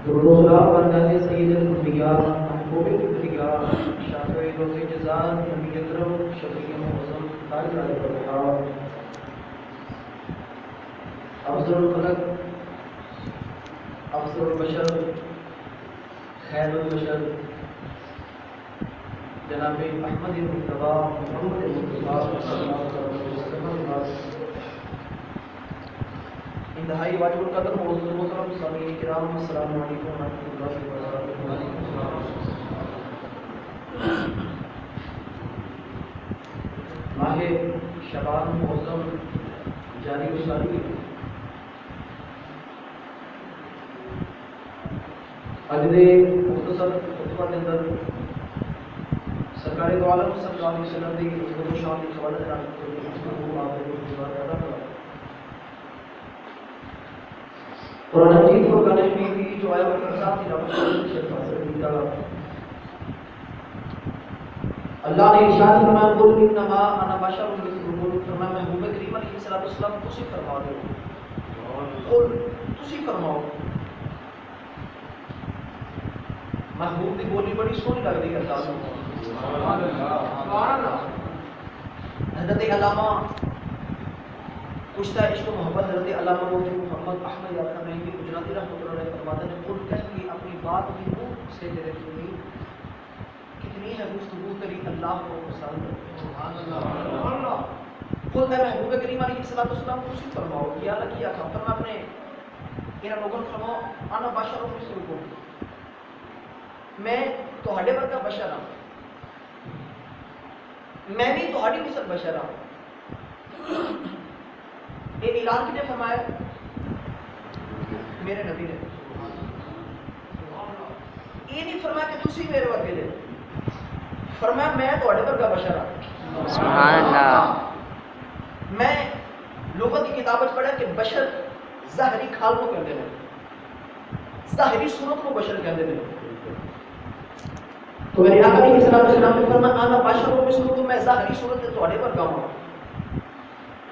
درود و سلام بر جاتے سید الانبیاء محبوب الانبیاء شافع روز جزا نبی اکرم شفیع معظم تاج الانبیاء افضل الخلق افضل البشر خیر البشر جناب احمد مصطفیٰ محمد مصطفیٰ صلی اللہ علیہ وسلم انتہائی واجب القدر معزز محترم سامعین کرام السلام علیکم ورحمۃ اللہ وبرکاتہ۔ ماہ شعبان معظم جاری و ساری اج دے مختصر خطبہ دے اندر سرکار دو عالم صلی اللہ علیہ وسلم دی عظمت و شان دی حوالے نال گفتگو آپ دے پیدا کرا۔ قرآن مجید کو گانے میں بھی جو آیا وہ انسان کی رحمت سے حاصل کیتا اللہ نے ارشاد فرمایا قل انما انا بشر مثلکم، فرمایا محبوب کریم علیہ الصلوۃ والسلام تسی فرما دو، قل تسی فرماؤ۔ محبوب کی بولی بڑی سونی لگتی ہے اللہ سبحان اللہ۔ حضرت علامہ کشتہ عشق و محبت حضرت علامہ مفتی محمد احمد یار خانیہ کی گجراتی رحمۃ اللہ علیہ فرماتے ہیں خود کہہ کی اپنی بات کی منہ سے تیرے سنی کتنی ہے گفتگو تیری اللہ کو پسند سبحان اللہ۔ خود اے محبوب کریم علیہ الصلوۃ والسلام کو اسی فرماؤ یا اللہ کیا تھا فرما اپنے ان لوگوں کو فرماؤ انا بشر مثلکم، میں تہاڈے ورگا بشر ہاں، میں بھی تہاڈی مثل بشر ہاں۔ یہ اعلان کس نے فرمایا؟ میرے نبی نے۔ یہ نہیں فرمایا کہ تسی میرے ورگے دے، فرمایا میں تہاڈے ورگا بشر ہاں سبحان اللہ۔ میں لغت کی کتاب وچ پڑھا کہ بشر ظاہری کھال کو کہندے نے، ظاہری صورت کو بشر کہندے نے۔ تو میرے آقا علیہ السلام نے فرمایا انا بشر مثلکم، میں ظاہری صورت تے تہاڈے ورگا ہوں،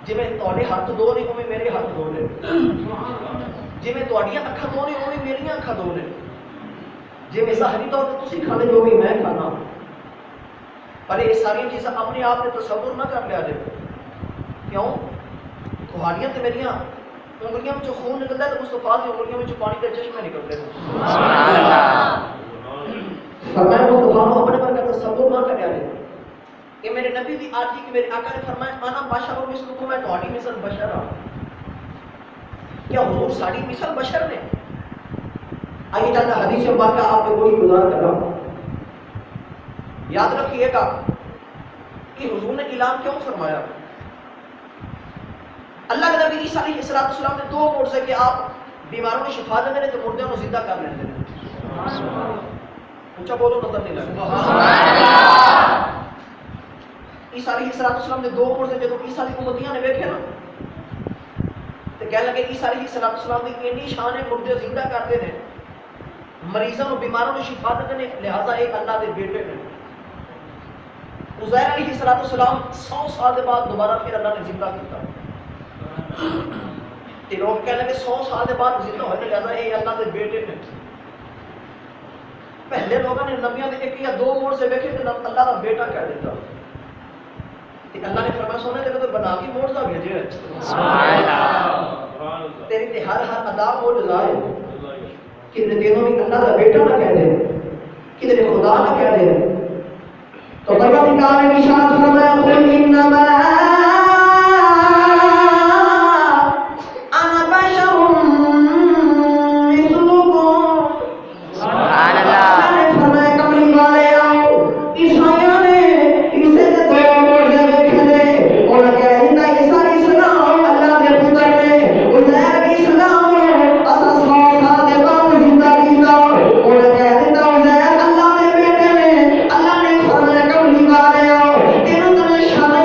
جی میں تواڈے ہاتھ دو نے اوویں میرے ہاتھ دو نے، جی میں تواڈیاں اکھاں دو نے اوویں میریاں اکھاں دو نے، جی میں ظاہری طور تے تسی کھانے جو بھی میں کھانا، پر یہ ساری چیزاں اپنے آپ نے تصور نہ کر لیا جائے۔ کیوں؟ تہاڈیاں تے میریاں انگلیاں وچوں خون نکلدا ہے تے مصطفیٰ دی انگلیاں وچوں پانی دے چشمے نکلدے ہیں سبحان اللہ۔ فرمایا مصطفیٰ کو اپنے پر کا تصور نہ کر لیا جائے کہ میرے نبی دی آج کہ میرے آقا نے فرمایا انا بشر مثلکم، میں تہاڈی مثل بشر ہاں۔ کیا حضور ساڈی مثل بشر نے؟ آئیے چاہتا حدیث مبارکہ آپ نے کوئی گزار کر رہا یاد رکھیے گا کہ حضور نے اعلان کیوں فرمایا؟ اللہ کے نبی عیسیٰ علیہ السلام نے دو معجزے کہ آپ بیماروں کو شفا دیتے ہیں تو مردوں کو زندہ کر لیتے ہیں۔ اونچا بولو نظر نہیں لگا۔ عیسیٰ علیہ السلام نے دو معجزے جب عیسیٰ دی امتیاں نے ویکھے نا تے کہنے لگے عیسیٰ علیہ السلام دی اتنی شان ہے، مردے زندہ کرتے ہیں، مریضوں کو بیماروں کو شفا دیتے ہیں، لہذا ایک اللہ دے بیٹے نے۔ عزیر علیہ السلام 100 سال کے بعد دوبارہ پھر اللہ نے زندہ کیتا تے لوگ کہنے لگے 100 سال کے بعد زندہ ہوئے لہذا یہ اللہ دے بیٹے نے۔ پہلے لوگوں نے نبیوں نے ایک یا دو معجزے ویکھے تے اللہ دا بیٹا کہہ دیتا، اللہ نے فرمایا سونے تیرے تو بنا کے معجزہ بھیجے ہے سبحان اللہ، تیری تے ہر ادا معجزہ ہے کہ تینوں بھی اللہ کا بیٹا نہ کہہ دے، کہ تیرے خدا نہ کہہ دے۔ تو پروردگار نے ارشاد فرمایا قل انما انا بشر مثلکم سبحان اللہ۔ فرمایا کملی والے آؤ عیسائیوں نے اسے اللہ نے فرمایا کملی والے آؤ تینوں تو شان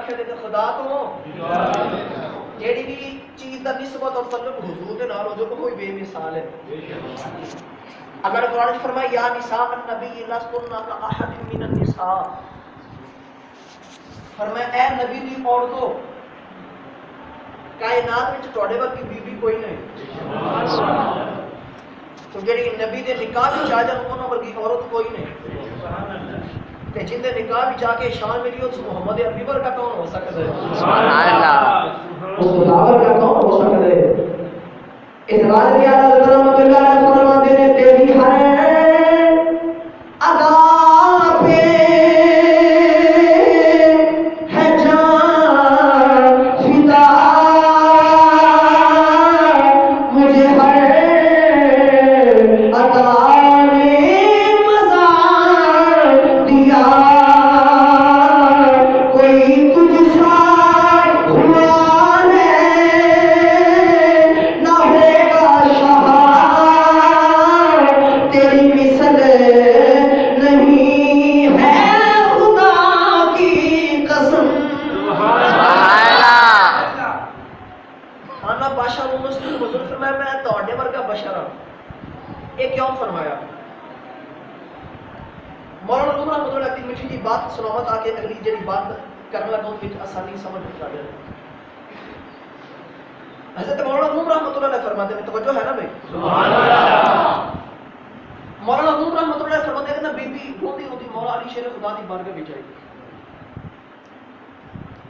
آخر دے خدا تو جیڑی بھی چیز دا نسبت اور تعلق حضور دے نال ہو جو کوئی بے مثال ہے. اللہ نے قرآن میں فرمایا یا نساء النبی لستن کاحد من النساء، فرمایا اے نبی دی عورتوں کائنات وچ تواڈے ورگی بی بی کوئی نہیں. تو جڑی نبی دے نکاح وچ آ جان انہاں ورگی عورت کوئی نہیں. تے جن دے نکاح وچ آ کے شان ملی اس محمد عربی ورگا کون ہو سکدا ہے؟ سبحان اللہ. اس خدا کا کون ہو سکدا ہے؟ اس بات کی حضرت رحمۃ اللہ علیہ فرماتے ہیں تیری ہر ادا پہ ہے جان فدا، مجھے ہر ادا نے مزہ دیا، کوئی تجھ سا ہوا ہے نہ ہوگا شہار، تیری مثل نہیں ہے خدا کی قسم. آنا بادشاہ وہ مسلم حضور فرمایا میں تواڈے ورگا بشر ہاں. یہ کیوں فرمایا؟ مولانا روم رحمۃ اللہ کی میٹھی جی بات سناوا تاکہ اگلی جڑی بات کرنے لگا اس وچ آسانی سمجھ آ جائے. حضرت مولانا روم رحمۃ اللہ علیہ فرماتے ہیں، توجہ ہے نا بھائی؟ سبحان اللہ. مولانا روم رحمۃ اللہ علیہ فرماتے ہیں نا بی بی روندی روندی مولا علی شیر خدا دی بارگاہ وچ آئی.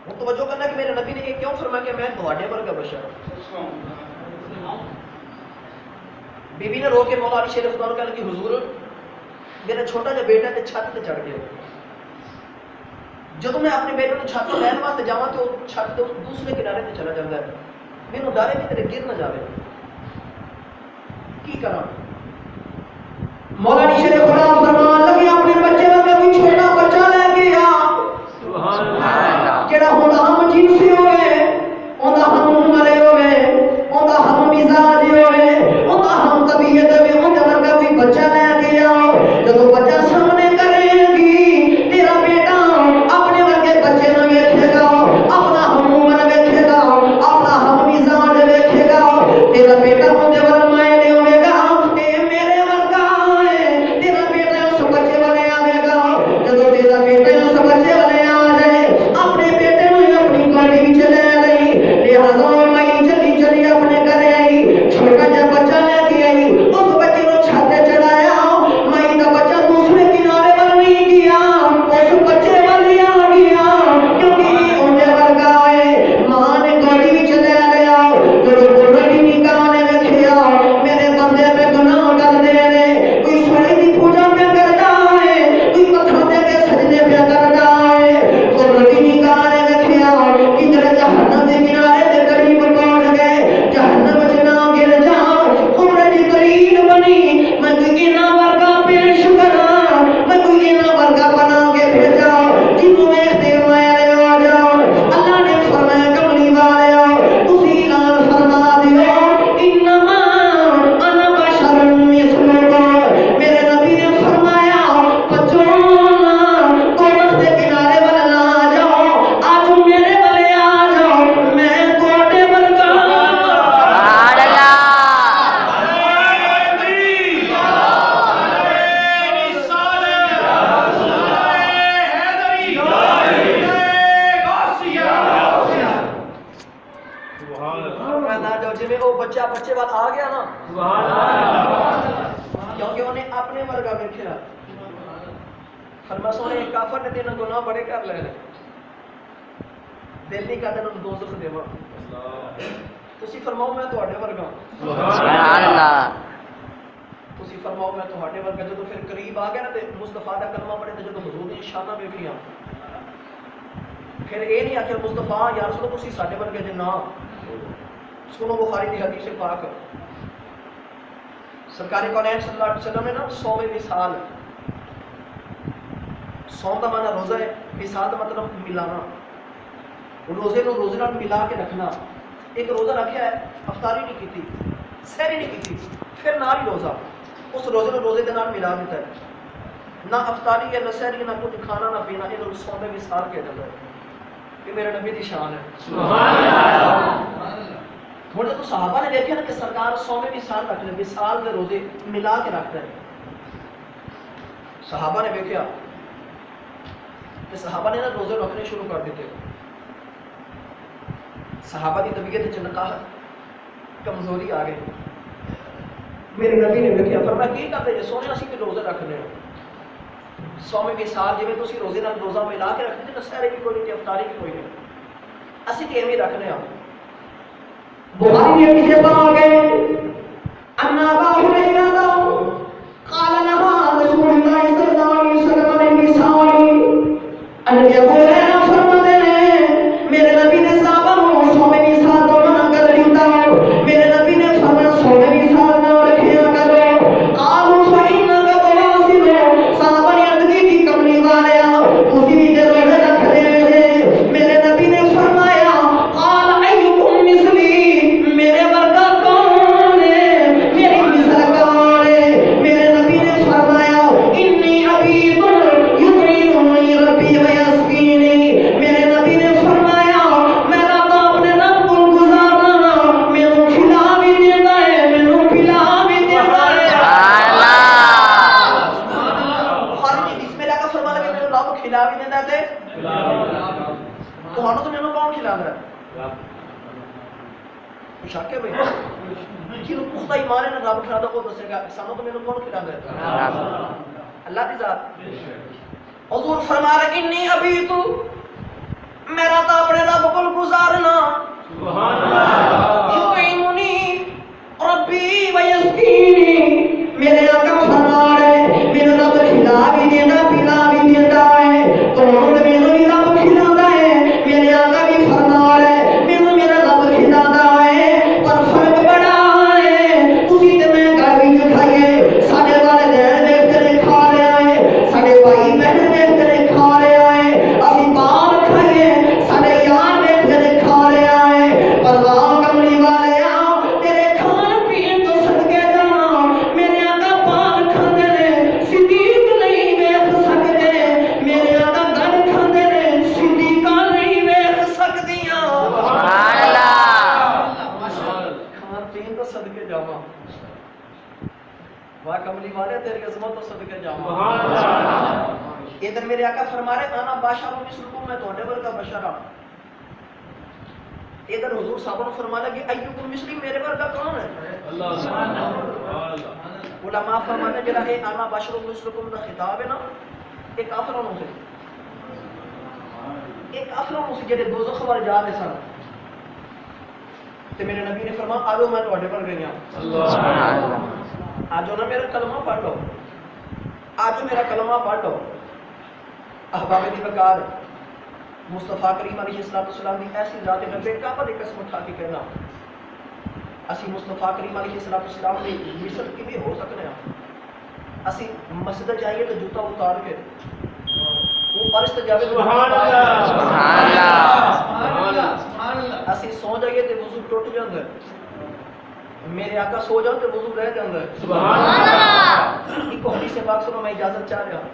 وہ توجہ کرنا کہ میرے نبی نے یہ کیوں فرمایا کہ میں تواڈے ورگا بشر ہوں. بی بی نے رو کے مولا علی شیر خدا کو کہا کہ حضور میرا چھوٹا جا بیٹا تے چھت تے چڑھ گیا، جب میں اپنے بیٹے کو چھت لین واسطے جاواں تو چھت تے دوسرے کنارے تے چلا جاتا ہے، مینوں ڈر ہے کہ تیرے گر نہ جاوے، کی کراں؟ مولا علی شیر خدا فرمان لگے اپنے بچے کا کوئی چھوٹا بچہ لے کے آ، سبحان اللہ، جڑا ہن ہم جنسی ہوئے اوندا ہم مرے ہوئے اوندا ہم مزاج ہوئے اوندا ہم طبیعت ہوئے اوندا ورگا کوئی بچہ لے کے آؤ. جدوں بچہ سامنے کرے گی تیرا بیٹا اپنے ورگے بچے نہ ویکھے گا، اپنا ہم عمر ویکھے گا، اپنا ہم مزاج ویکھے گا. تیرا بیٹا اوندا ورگا مائنے ہوے گا، اے میرے ورگا ہے. تیرا بیٹا اس بچے والے آوے گا. جدوں تیرا بیٹا اس بچے والے آ جائے اپنے بیٹے نوں اپنی گاڑی وچ لے لئی، لہذا مائی چلی چلی اپنے گھر آئی، چھوٹا جا بچہ لے کے آئی، اس بچے نوں چھت تے چڑھایا. مائی دا بچہ دوسرے کنارے پر نہیں گیا، اس بچے والے آ گیا کیونکہ اوندا ورگا ہے. ماں نے گاڑی وچ لے لیا. جدوں بڑی نکاح نے ویکھیا میرے بندے پہ گناہ کردے نے، کوئی سونے دی پوجا پہ کردا ہے، کوئی پتھر دے کے سجدے پہ کردا ہے. بڑی نکاح نے ویکھیا کدھر جہنم دے کنارے تے قریب پہنچ گئے. جہنم وچ نہ گر جا، عمر دی قریب بنی، میں کوئی انہاں ورگا پیش کراں، میں کوئی انہاں ورگا بنا کے بھیجا جنوں ویکھدے میرے آ جاؤ. اللہ نے فرمایا کملی والیاں تسی اعلان فرما دیو انما انا بشر مثلکم. میرے نبی نے فرمایا بچوں کوٹ دے کنارے والا نہ آ جاؤ، آج میرے والے آ جاؤ، میں کوٹے ورگا. سبحان اللہ. جی وہ بچہ بچے والا آ گیا نا، کیونکہ انہیں اپنے ورگا ویکھیا. فرمایا سونے کافر نے تین گناہ بڑے کر لے، دل نہیں کردا انہوں دوزخ دیواں. تسی فرماؤ میں تواڈے ورگا. سبحان اللہ. تسی فرماؤ میں تواڈے ورگا. جدوں پھر قریب آ گیا نا تے مصطفیٰ دا کلمہ پڑھے تے جدوں حضور دی شاناں ویکھیاں پھر یہ نہیں آخر مصطفیٰ یا رسول تسی ساڈے ورگے جے نہ. سنو بخاری دی حدیث پاک، سرکار کونین صلی اللہ علیہ وسلم نے نا سوم وصال، سوم کا معنی روزہ ہے، وصال کا مطلب ملانا، روزے نو روزے نال ملا کے رکھنا. ایک روزہ رکھا ہے افطاری نہیں کی، سحری نہیں کی، پھر نال ہی روزہ، اس روزے نو روزے دے نال ملا دیتا ہے. نہ افطاری ہے نہ سحری نہ کچھ کھانا نہ پینا، یہ سوم وصال کہا جاتا ہے. کہ میرے نبی دی شان ہے. سبحان اللہ. ہوں جب صحابہ نے دیکھا نا کہ سرکار سونے بھی سال رکھ لیں وصال کے روزے ملا کے رکھ رہے ہیں. صحابہ نے دیکھا کہ صحابہ نے نا روزے رکھنے شروع کر دیتے. صحابہ کی طبیعت چنقاہٹ کمزوری آ گئی. میرے نبی نے دیکھا فرمایا کی کرتے جی سونے اسی کے روزے رکھنے ہیں. سویں کے سال جی تھی روزے نال روزہ ملا کے رکھتے تھے سہرے بھی کوئی نہیں افطاری بھی کوئی نہیں اسی تو ایویں رکھنے ہیں. بخاری میں کسے پا گئے انا ابا ہریرہ قال نهى رسول الله صلی اللہ علیہ وسلم عن النساء ان يقولن فرماتے ہیں میرے نبی نے صحابہ کو سونے کی سال تو منع کر دیتا ہے. میرے نبی نے فرمایا سونے کی سال نہ رکھیا کرو. قالوا فإنك تواصل. صحابہ نے عرض کی کملی والیا اسی بھی دے روزے رکھ دے. میرے نبی نے فرمایا قال ایکم مثلی میرے ورگا کون ہے میری مثل کون ہے. میرے نبی نے فرمایا انی عبید یطعمنی ربی ویسقینی. میرے نبی نے فرمایا میرا تو اپنے رب کو گزارنا مینوں کھلا بھی دیتا ہے مینوں پلا بھی دیتا ہے. بخاری جس میں لگا فرمایا کہ میرے رب کھلا بھی دیتا ہے تو مینوں کون کھلا رہا ہے. شک ہے بھائی جنہوں پختہ ایمان ہے نا رب کھلا وہ دسے گا سانوں تو مینوں کون کھلا رہا ہے اللہ کی ذات. حضور فرما رہے انی ابیت میرا تو اپنے رب کو گزارنا سبحان اللہ. یطعمنی ربی ویسقینی. میرے آقا فرما رہے میرا رب کھلا بھی دیتا پلا بھی دیتا ہے تو میرے بھی رب کھلاتا ہے. میرے آقا بھی فرما رہے میرا رب کھلاتا ہے پر فرق بڑا ہے. اسی تے میں گھر بھی کھائیے سارے والدین دیکھ کر کھا رہے ہیں سارے بھائی بہن دیکھ کر کھا رہے ہیں اسی بال کھائیے سارے یار دیکھ کر کھا رہے ہیں. پر واہ کملی والے تیرے کھان پین تو صدقے جانا میرے آقا پال کھاندے نے صدیق نہیں ویکھ سکتے. میرے آقا گھر کھاندے نے صدیقہ نہیں ویکھ سکدیاں. سبحان اللہ. کھان پین تو صدقے جاواں واہ کملی والے تیری عظمت تو صدقے جاواں. سبحان اللہ. ادھر میرے آقا فرما رہے انا بشر مثلکم میں تواڈے ورگا بشر ہاں. ادھر حضور صاحب نے فرمایا کہ ایکم مثلی میرے ورگا کون ہے. اللہ. سبحان اللہ. علماء فرماتے ہیں جڑا ہے انا بشر مثلکم دا خطاب ہے نا ایک کافروں سے جڑے دوزخ والے جا رہے سن تے میرے نبی نے فرمایا آجو میں تواڈے پر گئی ہاں. اللہ. آجو نا میرا کلمہ پڑھ لو آجو میرا کلمہ پڑھ لو. احباب دی بکار مصطفیٰ کریم علیہ السلام دی ایسی ذات ہے بے کعبہ دی قسم اٹھا کے کہنا اسی مصطفیٰ کریم علیہ السلام دی مثل کیویں ہو سکنے ہیں. اسی مسجد جائیے تو جوتا اتار کے وہ فرشت جاوے سبحان اللہ. سبحان اللہ. سبحان اللہ. اسی سو جائیے تے وضو ٹوٹ جاندا ہے. میرے آقا سو جاؤ تے وضو رہ جاندا ہے. سبحان اللہ. ایک حدیث پاک سنو میں اجازت چاہ رہا ہوں.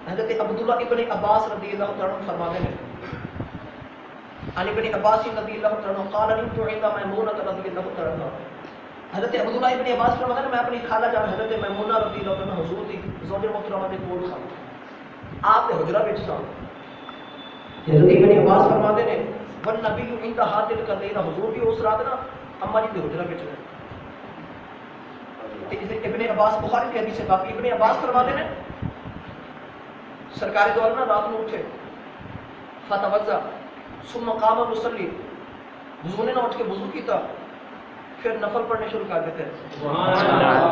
حضرت عبداللہ ابن عباس رضی اللہ تعالیٰ عنہ فرماتے ہیں عن ابن عباس رضی اللہ تعالیٰ عنہ قال نمت عند میمونہ رضی اللہ تعالیٰ عنہ. حضرت عبداللہ ابن عباس فرماتے ہیں میں اپنی خالہ جان حضرت میمونہ رضی اللہ تعالیٰ عنہ حضور دی زوج محترمہ دے کول تھا آپ دے حجرہ وچ تھا. حضرت ابن عباس فرماتے ہیں والنبی عند حاضر القدیر حضور بھی اس رات نا اما جی دے حجرہ وچ نے. ابن عباس بخاری کی حدیث ہے باقی ابن عباس فرماتے ہیں سرکاری دور میں رات میں اٹھے فتوضا ثم قام مصلی وضو نے نہ اٹھ کے وضو کیتا پھر نفل پڑھنے شروع کر دیتے. سبحان اللہ.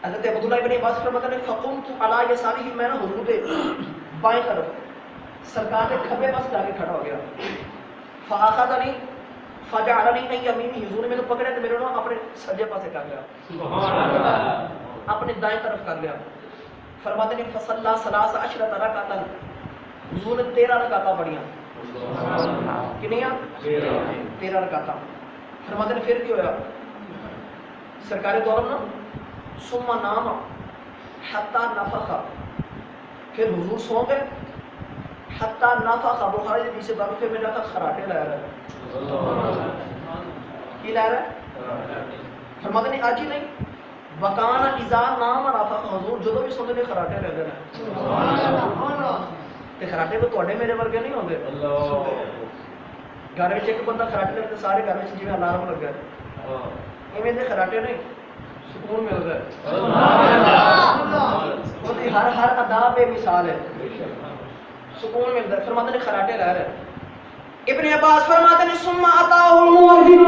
حضرت عبداللہ ابن عباس فرماتے ہیں فقمت علی یساری میں نے حضور دے بائیں طرف سرکار کے کھبے پاس جا کے کھڑا ہو گیا. فاخذنی فجعلنی ان یمینی حضور نے مجھے پکڑا تے میرے نوں اپنے سجے پاسے کر لیا. سبحان اللہ. اپنے دائیں طرف کر لیا. فرماتے ہیں فصلی ثلاث عشرۃ رکعۃ حضور نے 13 رکعتاں پڑھیاں. کنیاں 13 رکعتاں. فرماتے ہیں پھر کیا ہوا سرکار دور میں ثم نام حتی نفخ پھر حضور سو گئے حتی نفخ بخاری جی سے باقی پھر میرے آقا خراٹے لے رہا ہے. کی لے رہا ہے؟ فرماتے نہیں آج ہی نہیں وکانا اذا نام نفخ حضور جدو بھی سوندے نے خراٹے لے رہے تے خراٹے کو تواڈے میرے ورگے نہیں ہوندے. گھر وچ ایک بندہ خراٹے لگے تے سارے گھر وچ جویں الارم لگا ہے ایویں دے خراٹے نہیں سکون ملدا ہے. سبحان اللہ. ہر ادا بے مثال ہے سکون ملتا ہے. فرماتے نے خراٹے لے رہے. ابن عباس فرماتے نے ثم اتاه المؤذن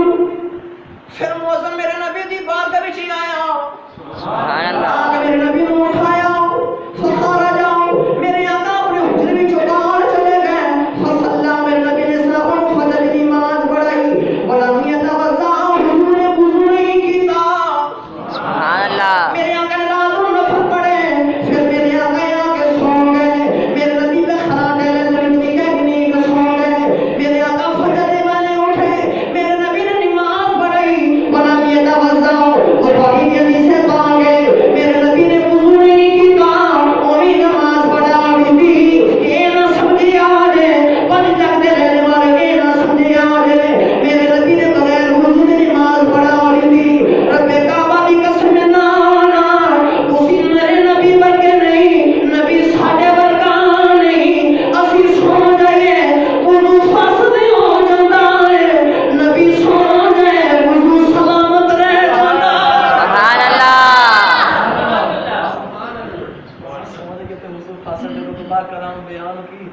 پھر مؤذن میرے نبی دی بارگاہ وچ آیا. سبحان اللہ. میرے نبی نے اٹھایا فخرج میرے آقا اپنے حجرے وچ باہر چلے گئے. فصلى میرے نبی نے سلام فجر کی نماز پڑھائی. ولم يتوضا حضور نے وضو نہیں کیتا. سبحان اللہ. میرے آقا نے رات کو نفل پڑھے. پھر میرے آقا آ کے سو گئے. میرے نبی پہ خراٹے لے لڑکی کے نہیں کہ سو گئے. میرے آقا فجر کے والے اٹھے. میرے نبی نے نماز پڑھائی. ولم يتوضا اور باقی کے سے مانگے. میرے نبی نے وضو نہیں کیتا. وہی نماز پڑھا بھی اے نہ سمجھی آ جائے بن جاتے رہنے والے اے نہ سمجھی آ جائے. میرے نبی نے بغیر وضو کی نماز پڑھا بھی رب کعبہ کی قسم نہ تسی میرے نبی ورگے نہیں نبی ساڈے ورگا نہیں. اسی سو جائے وضو فاسد ہو جاتا ہے. نبی سو جائے وضو سلامت رہ جاتا ہے. سبحان اللہ. سمجھ گئے تے وضو فاسد جو اللہ کرام بیان کی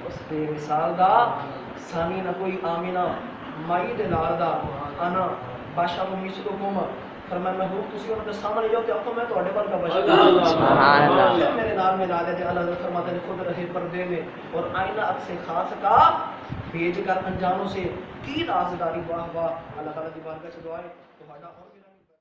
اس بے مثال دا ثانی نہ کوئی آمینہ مائی دے لال دا انا بادشاہ مثلکم فرمایا میں ہوں تسی انہاں دے سامنے جو کہ اپنے میں تواڈے ورگا بشر. سبحان اللہ. میرے نام میں لا دے اللہ فرماتے ہیں خود رہے پردے میں اور آئینہ اب سے خاص کا بھیج کر انجانوں سے کی رازداری. واہ واہ. اللہ تعالیٰ دی بارگاہ سے دعائیں تو